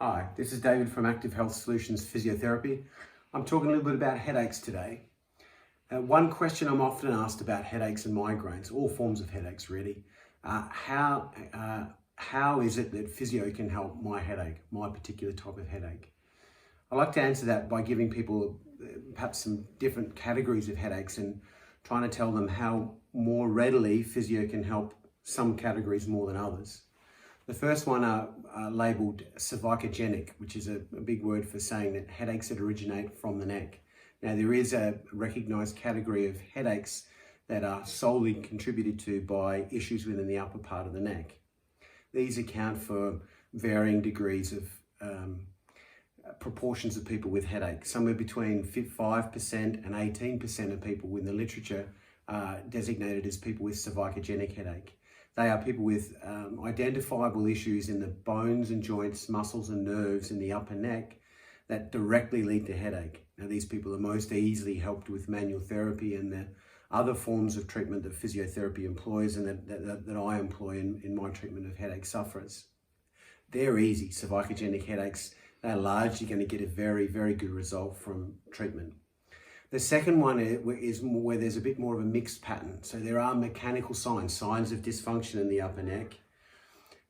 Hi, this is David from Active Health Solutions Physiotherapy. I'm talking a little bit about headaches today. One question I'm often asked about headaches and migraines, all forms of headaches really, how is it that physio can help my headache, my particular type of headache? I like to answer that by giving people perhaps some different categories of headaches and trying to tell them how more readily physio can help some categories more than others. The first one are labelled cervicalgenic, which is a big word for saying that headaches that originate from the neck. Now, there is a recognised category of headaches that are solely contributed to by issues within the upper part of the neck. These account for varying degrees of proportions of people with headache. Somewhere between 5% and 18% of people in the literature are designated as people with cervicalgenic headache. They are people with identifiable issues in the bones and joints, muscles and nerves in the upper neck that directly lead to headache. Now, these people are most easily helped with manual therapy and the other forms of treatment that physiotherapy employs and that I employ in my treatment of headache sufferers. They're easy. Cervicalgenic headaches, they're largely going to get a very, very good result from treatment. The second one is where there's a bit more of a mixed pattern. So there are mechanical signs of dysfunction in the upper neck.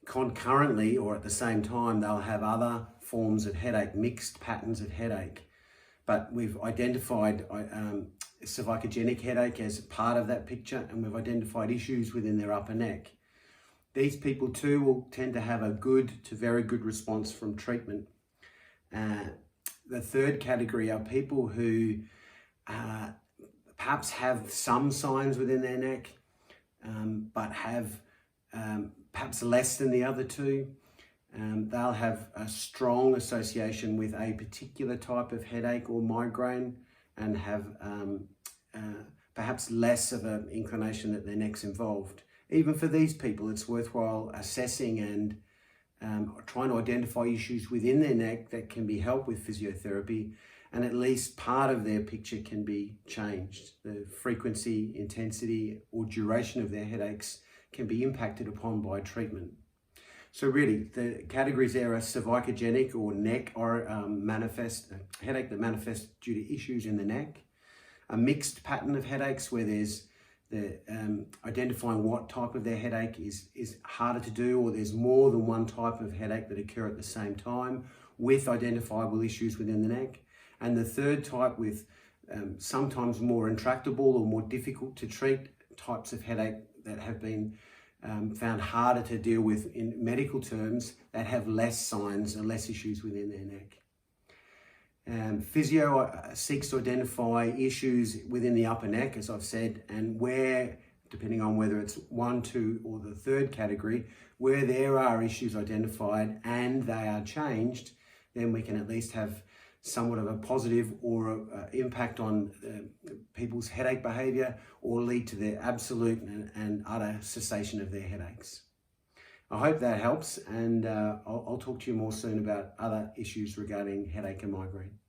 Concurrently, or at the same time, they'll have other forms of headache, mixed patterns of headache. But we've identified cervicalgenic headache as part of that picture, and we've identified issues within their upper neck. These people too will tend to have a good to very good response from treatment. The third category are people who perhaps have some signs within their neck, but have perhaps less than the other two. They'll have a strong association with a particular type of headache or migraine and have perhaps less of an inclination that their neck's involved. Even for these people, it's worthwhile assessing and trying to identify issues within their neck that can be helped with physiotherapy, and at least part of their picture can be changed. The frequency, intensity, or duration of their headaches can be impacted upon by treatment. So really, the categories there are cervicalgenic or neck or headache that manifests due to issues in the neck, a mixed pattern of headaches where there's identifying what type of their headache is harder to do, or there's more than one type of headache that occur at the same time with identifiable issues within the neck. And the third type with sometimes more intractable or more difficult to treat types of headache that have been found harder to deal with in medical terms, that have less signs and less issues within their neck. Physio seeks to identify issues within the upper neck, as I've said, and where, depending on whether it's 1, 2, or the third category, where there are issues identified and they are changed, then we can at least have somewhat of a positive or impact on people's headache behaviour, or lead to their absolute and utter cessation of their headaches. I hope that helps, and I'll talk to you more soon about other issues regarding headache and migraine.